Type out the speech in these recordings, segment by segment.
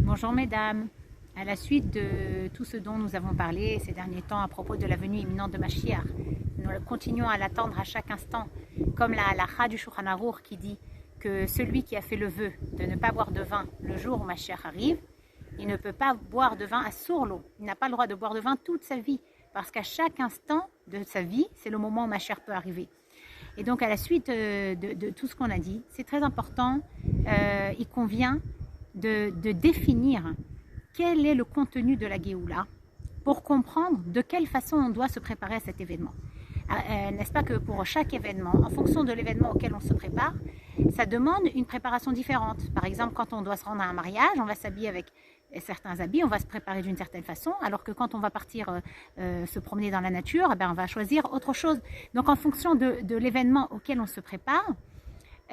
Bonjour mesdames, à la suite de tout ce dont nous avons parlé ces derniers temps à propos de la venue imminente de Mashiach, nous continuons à l'attendre à chaque instant, comme la halakha du Shulchan Aruch qui dit que celui qui a fait le vœu de ne pas boire de vin le jour où Mashiach arrive, il ne peut pas boire de vin à sourd-l'eau, il n'a pas le droit de boire de vin toute sa vie, parce qu'à chaque instant de sa vie, c'est le moment où Mashiach peut arriver. Et donc à la suite de tout ce qu'on a dit, c'est très important, il convient de définir quel est le contenu de la Géoula pour comprendre de quelle façon on doit se préparer à cet événement. N'est-ce pas que pour chaque événement, en fonction de l'événement auquel on se prépare, ça demande une préparation différente. Par exemple, quand on doit se rendre à un mariage, on va s'habiller avec certains habits, on va se préparer d'une certaine façon, alors que quand on va partir se promener dans la nature, on va choisir autre chose. Donc en fonction de l'événement auquel on se prépare,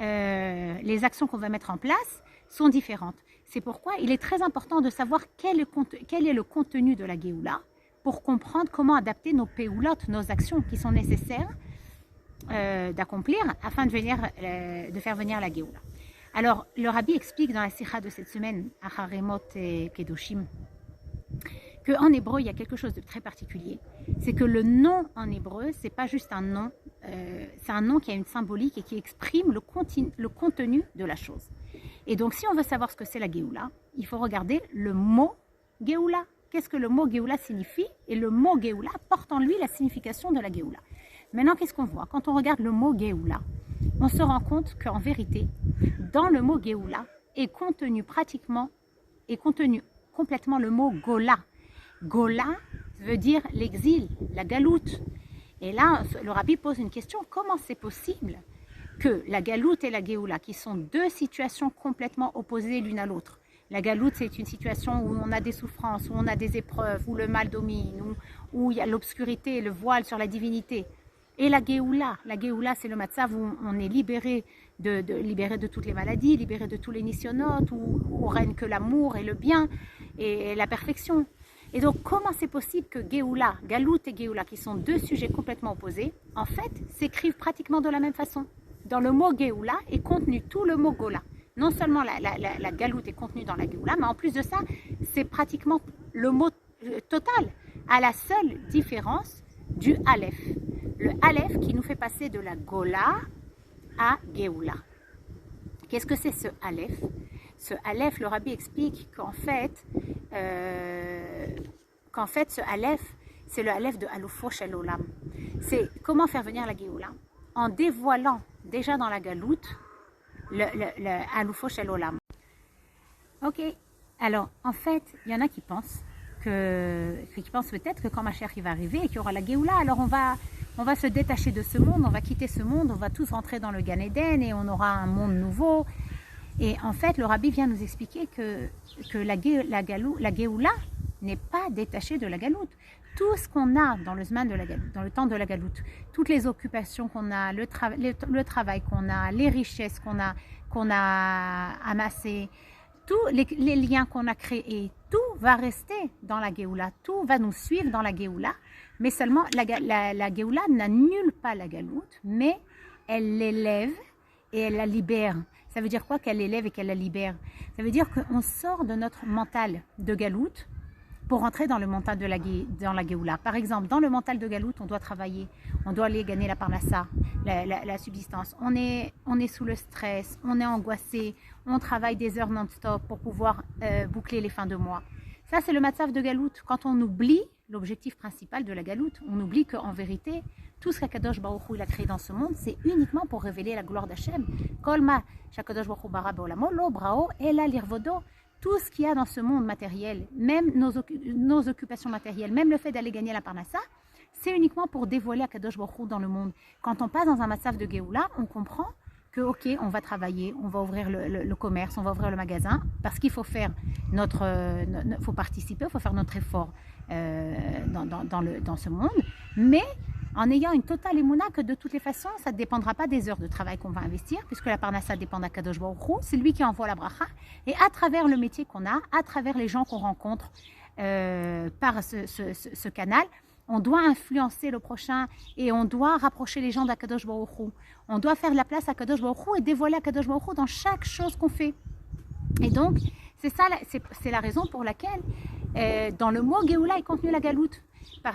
les actions qu'on va mettre en place sont différentes. C'est pourquoi il est très important de savoir quel est le contenu de la Géoula pour comprendre comment adapter nos péoulotes, nos actions qui sont nécessaires d'accomplir afin de faire venir la Géoula. Alors, le Rabbi explique dans la Sikha de cette semaine, Acharemot et Kedoshim, qu'en hébreu, il y a quelque chose de très particulier. C'est que le nom en hébreu, c'est pas juste un nom, c'est un nom qui a une symbolique et qui exprime le contenu de la chose. Et donc, si on veut savoir ce que c'est la Géoula, il faut regarder le mot Géoula. Qu'est-ce que le mot Géoula signifie? Et le mot Géoula porte en lui la signification de la Géoula. Maintenant, qu'est-ce qu'on voit? Quand on regarde le mot Géoula, on se rend compte qu'en vérité, dans le mot Géoula est contenu complètement le mot Gola. Gola veut dire l'exil, la galoute. Et là, le Rabbi pose une question, comment c'est possible que la galoute et la Géoula, qui sont deux situations complètement opposées l'une à l'autre. La galoute, c'est une situation où on a des souffrances, où on a des épreuves, où le mal domine, où il y a l'obscurité, le voile sur la divinité. Et la Géoula, c'est le matzav où on est libéré de toutes les maladies, libéré de tous les nisyonotes, où règne que l'amour et le bien et la perfection. Et donc, comment c'est possible que Géoula, galoute et Géoula, qui sont deux sujets complètement opposés, en fait, s'écrivent pratiquement de la même façon? Dans le mot Géoula est contenu tout le mot Gola. Non seulement la galoute est contenue dans la Géoula, mais en plus de ça, c'est pratiquement le mot total, à la seule différence du Aleph. Le Aleph qui nous fait passer de la Gola à Géoula. Qu'est-ce que c'est ce Aleph? Ce Aleph, le Rabbi explique qu'en fait, ce Aleph, c'est le Aleph de Alufo Shel Olam. C'est comment faire venir la Géoula en dévoilant déjà dans la galoute le Alufo Shel Olam. Ok, alors en fait, il y en a qui pensent peut-être que quand Mashiach va arriver et qu'il y aura la Géoula, alors on va se détacher de ce monde, on va quitter ce monde, on va tous rentrer dans le Gan Eden et on aura un monde nouveau. Et en fait, le Rabbi vient nous expliquer que la Géoula n'est pas détachée de la galoute. Tout ce qu'on a dans le Zman de la galoute, dans le temps de la galoute, toutes les occupations qu'on a, le travail qu'on a, les richesses qu'on a amassées, tous les liens qu'on a créés, tout va rester dans la Géoula, tout va nous suivre dans la Géoula, mais seulement la Géoula n'annule pas la galoute, mais elle l'élève et elle la libère. Ça veut dire quoi qu'elle l'élève et qu'elle la libère? Ça veut dire qu'on sort de notre mental de galoute pour entrer dans le mental dans la Géoula. Par exemple, dans le mental de galoute, on doit travailler, on doit aller gagner la parnassa, la subsistance. On est sous le stress, on est angoissé, on travaille des heures non-stop pour pouvoir boucler les fins de mois. Ça, c'est le matzav de galoute. Quand on oublie l'objectif principal de la galoute, on oublie qu'en vérité, tout ce qu'Akadosh Baruch Hu a créé dans ce monde, c'est uniquement pour révéler la gloire d'Hachem. Kolma, Shakadosh Baruch Hu bara be'olamo, lo brao, ela lirvodo. Tout ce qu'il y a dans ce monde matériel, même nos occupations matérielles, même le fait d'aller gagner la parnassa, c'est uniquement pour dévoiler Akadosh Baruch Hu dans le monde. Quand on passe dans un matzav de Géoula, on comprend que ok, on va travailler, on va ouvrir le commerce, on va ouvrir le magasin, parce qu'il faut faire faut participer, il faut faire notre effort dans ce monde, mais en ayant une totale émouna que de toutes les façons, ça ne dépendra pas des heures de travail qu'on va investir, puisque la parnassa dépend d'Akadosh Baruch Hu, c'est lui qui envoie la bracha, et à travers le métier qu'on a, à travers les gens qu'on rencontre par ce canal, on doit influencer le prochain et on doit rapprocher les gens d'Akadosh Baruch Hu. On doit faire de la place à Akadosh Baruch Hu et dévoiler Akadosh Baruch Hu dans chaque chose qu'on fait. Et donc, C'est la raison pour laquelle dans le mot Géoula est contenu la galoute,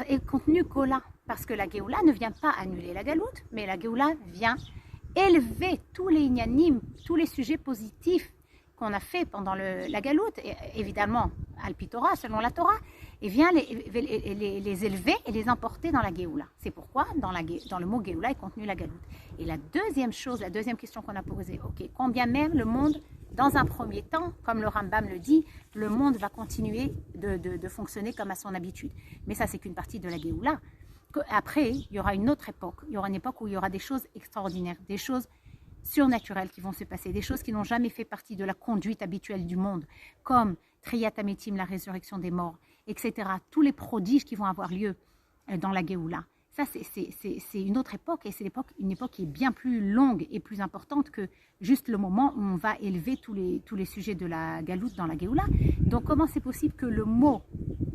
est contenu Gola, parce que la Géoula ne vient pas annuler la galoute, mais la Géoula vient élever tous les inyanim, tous les sujets positifs qu'on a fait pendant la galoute, et évidemment Alpitora, selon la Torah, et vient les élever et les emporter dans la Géoula. C'est pourquoi dans le mot Géoula est contenu la galoute. Et la deuxième question qu'on a posée, ok, combien même le monde, dans un premier temps, comme le Rambam le dit, le monde va continuer de fonctionner comme à son habitude. Mais ça, c'est qu'une partie de la Géoula. Après, il y aura une autre époque. Il y aura une époque où il y aura des choses extraordinaires, des choses surnaturelles qui vont se passer, des choses qui n'ont jamais fait partie de la conduite habituelle du monde, comme Triyat Ametim, la résurrection des morts, etc. Tous les prodiges qui vont avoir lieu dans la Géoula. Ça, c'est une autre époque, et c'est une époque qui est bien plus longue et plus importante que juste le moment où on va élever tous les sujets de la galoute dans la Géoula. Donc, comment c'est possible que le mot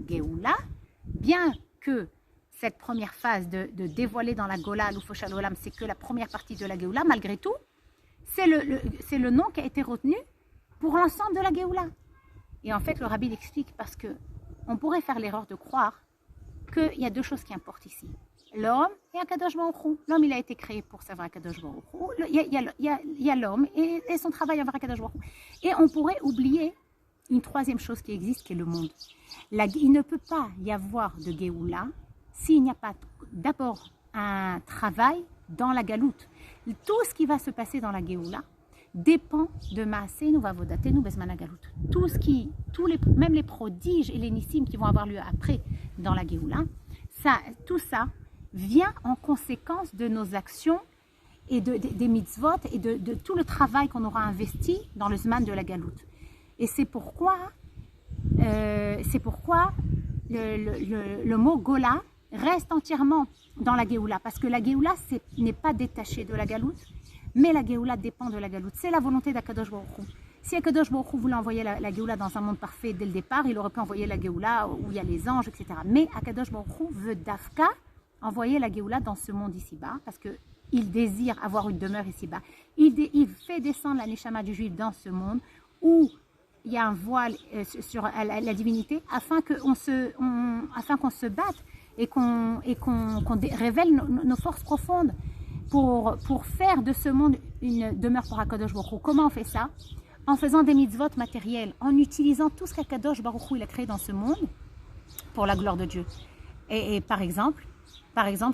Géoula, bien que cette première phase de dévoiler dans la Gola, l'Ufoshal Olam, c'est que la première partie de la Géoula, malgré tout, c'est le nom qui a été retenu pour l'ensemble de la Géoula. Et en fait, le Rabbi l'explique parce que on pourrait faire l'erreur de croire qu'il y a deux choses qui importent ici. L'homme et Akadosh Baruch Hu. L'homme, il a été créé pour savoir Akadosh Baruch Hu. Il y a l'homme et son travail envers Akadosh Baruch Hu. Et on pourrait oublier une troisième chose qui existe, qui est le monde. Il ne peut pas y avoir de Géoula s'il n'y a pas d'abord un travail dans la galoute. Tout ce qui va se passer dans la Géoula dépend de Maasenu Vavodatenu Bezman Galout. Même les prodiges et les nissim qui vont avoir lieu après dans la Géoula, tout ça vient en conséquence de nos actions et des mitzvot et de tout le travail qu'on aura investi dans le Zman de la Galoute. Et c'est pourquoi le mot Gola reste entièrement dans la Géoula, parce que la Géoula n'est pas détachée de la Galoute, mais la Géoula dépend de la Galoute. C'est la volonté d'Akadosh Baruch Hu. Si Akadosh Baruch Hu voulait envoyer la Géoula dans un monde parfait dès le départ, il aurait pu envoyer la Géoula où il y a les anges, etc. Mais Akadosh Baruch Hu veut d'Afka envoyer la Géoula dans ce monde ici-bas, parce qu'il désire avoir une demeure ici-bas. Il fait descendre la Neshama du Juif dans ce monde où il y a un voile sur la divinité, afin qu'on se batte et qu'on révèle nos forces profondes pour faire de ce monde une demeure pour Akadosh Baruch Hu. Comment on fait ça? En faisant des mitzvot matériels, en utilisant tout ce qu'Akadosh Baruch Hu il a créé dans ce monde pour la gloire de Dieu. Et par exemple,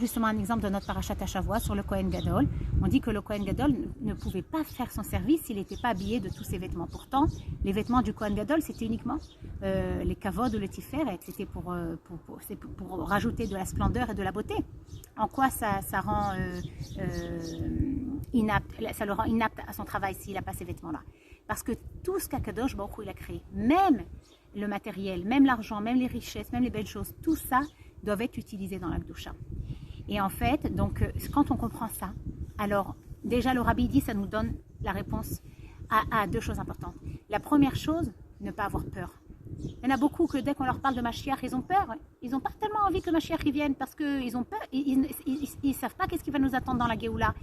justement un exemple de notre parashat Hashavua sur le Kohen Gadol, on dit que le Kohen Gadol ne pouvait pas faire son service s'il n'était pas habillé de tous ses vêtements. Pourtant, les vêtements du Kohen Gadol, c'était uniquement les kavod ou le tiferet, c'était pour rajouter de la splendeur et de la beauté. En quoi ça rend inapte, ça le rend inapte à son travail s'il n'a pas ces vêtements-là? Parce que tout ce qu'Akadosh Baruch Hu il a créé, même le matériel, même l'argent, même les richesses, même les belles choses, tout ça doivent être utilisés dans la Kedusha. Et en fait, donc, quand on comprend ça, alors déjà le Rabbi dit, ça nous donne la réponse à deux choses importantes. La première chose, ne pas avoir peur. Il y en a beaucoup que dès qu'on leur parle de Mashiach, ils ont peur. Ils n'ont pas tellement envie que Mashiach vienne parce qu'ils ont peur. Ils ne savent pas qu'est-ce qui va nous attendre dans la Géoula.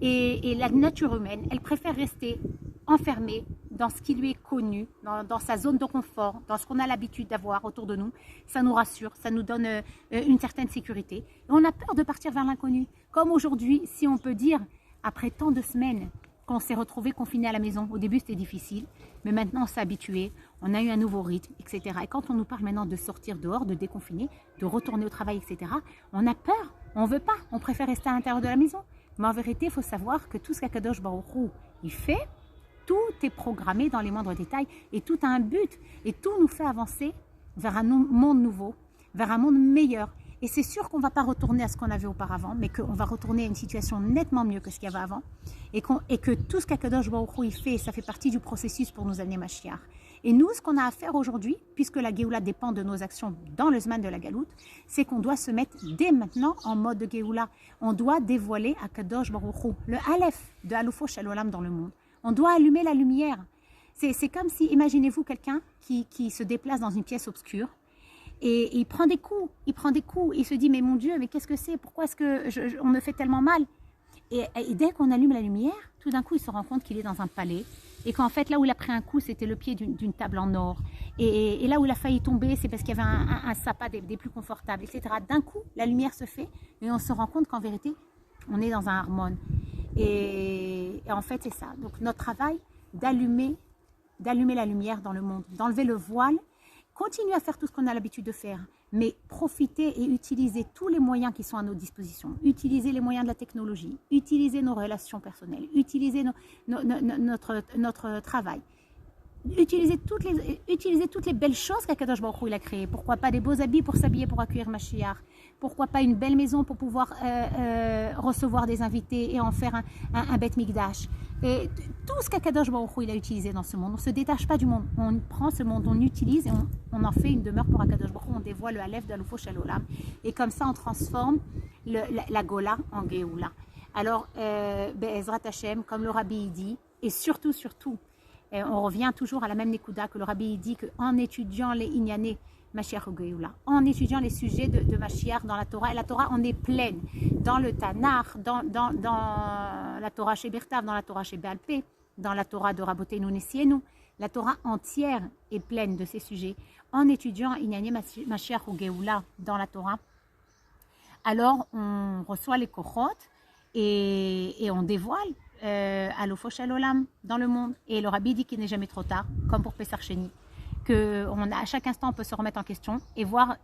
Et la nature humaine, elle préfère rester enfermée dans ce qui lui est connu, dans sa zone de confort, dans ce qu'on a l'habitude d'avoir autour de nous. Ça nous rassure, ça nous donne une certaine sécurité. Et on a peur de partir vers l'inconnu. Comme aujourd'hui, si on peut dire, après tant de semaines qu'on s'est retrouvé confiné à la maison. Au début, c'était difficile, mais maintenant, on s'est habitué. On a eu un nouveau rythme, etc. Et quand on nous parle maintenant de sortir dehors, de déconfiner, de retourner au travail, etc., on a peur, on ne veut pas, on préfère rester à l'intérieur de la maison. Mais en vérité, il faut savoir que tout ce qu'Akadosh Baruch Hu, il fait, tout est programmé dans les moindres détails et tout a un but. Et tout nous fait avancer vers un monde nouveau, vers un monde meilleur. Et c'est sûr qu'on ne va pas retourner à ce qu'on avait auparavant, mais qu'on va retourner à une situation nettement mieux que ce qu'il y avait avant. Et que tout ce qu'Akadosh Baruch Hu il fait, ça fait partie du processus pour nous amener Mashiach. Et nous, ce qu'on a à faire aujourd'hui, puisque la Géoula dépend de nos actions dans le Zman de la Galoute, c'est qu'on doit se mettre dès maintenant en mode de Géoula. On doit dévoiler Akadosh Baruch Hu, le Aleph de Alufo Shel Olam dans le monde. On doit allumer la lumière. C'est comme si, imaginez-vous quelqu'un qui se déplace dans une pièce obscure et il prend des coups, il se dit, mais mon Dieu, mais qu'est-ce que c'est? Pourquoi est-ce que on me fait tellement mal? Et dès qu'on allume la lumière, tout d'un coup, il se rend compte qu'il est dans un palais et qu'en fait, là où il a pris un coup, c'était le pied d'une table en or. Et là où il a failli tomber, c'est parce qu'il y avait un sapin des plus confortables, etc. D'un coup, la lumière se fait et on se rend compte qu'en vérité, on est dans un harmone. Et en fait, c'est ça. Donc, notre travail d'allumer la lumière dans le monde, d'enlever le voile, continuer à faire tout ce qu'on a l'habitude de faire, mais profiter et utiliser tous les moyens qui sont à nos dispositions, utiliser les moyens de la technologie, utiliser nos relations personnelles, utiliser notre travail, utiliser toutes les belles choses qu'Akadosh Baruch Hu il a créées. Pourquoi pas des beaux habits pour s'habiller pour accueillir Mashiach? Pourquoi pas une belle maison pour pouvoir recevoir des invités et en faire un Beth Mikdash? Et tout ce qu'Akadosh Baruch Hu il a utilisé dans ce monde, on ne se détache pas du monde, on prend ce monde, on l'utilise et on en fait une demeure pour Akadosh Baruch Hu, on dévoile le Aleph d'Alufo Shel Olam et comme ça on transforme la Gola en Géoula. Alors, Be'ezrat Hashem, comme le Rabbi dit, et surtout, on revient toujours à la même Nekuda que le Rabbi dit qu'en étudiant les Inyané Mashiach ou Géoula, en étudiant les sujets de Mashiach dans la Torah, et la Torah en est pleine, dans le Tanakh, dans la Torah chez Bertav, dans la Torah chez Béalpé, dans la Torah de Rabbeinu Nessienu, la Torah entière est pleine de ces sujets. En étudiant Inyané Mashiach ou Géoula dans la Torah, alors on reçoit les Kochot et on dévoile Alufo Shel Olam dans le monde. Et le Rabbi dit qu'il n'est jamais trop tard, comme pour Pessar Sheni, à chaque instant on peut se remettre en question et voir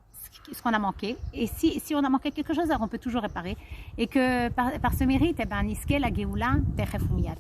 ce qu'on a manqué. Et si on a manqué quelque chose, alors on peut toujours réparer. Et que par ce mérite, Niske la Géoula Techef Umiyad.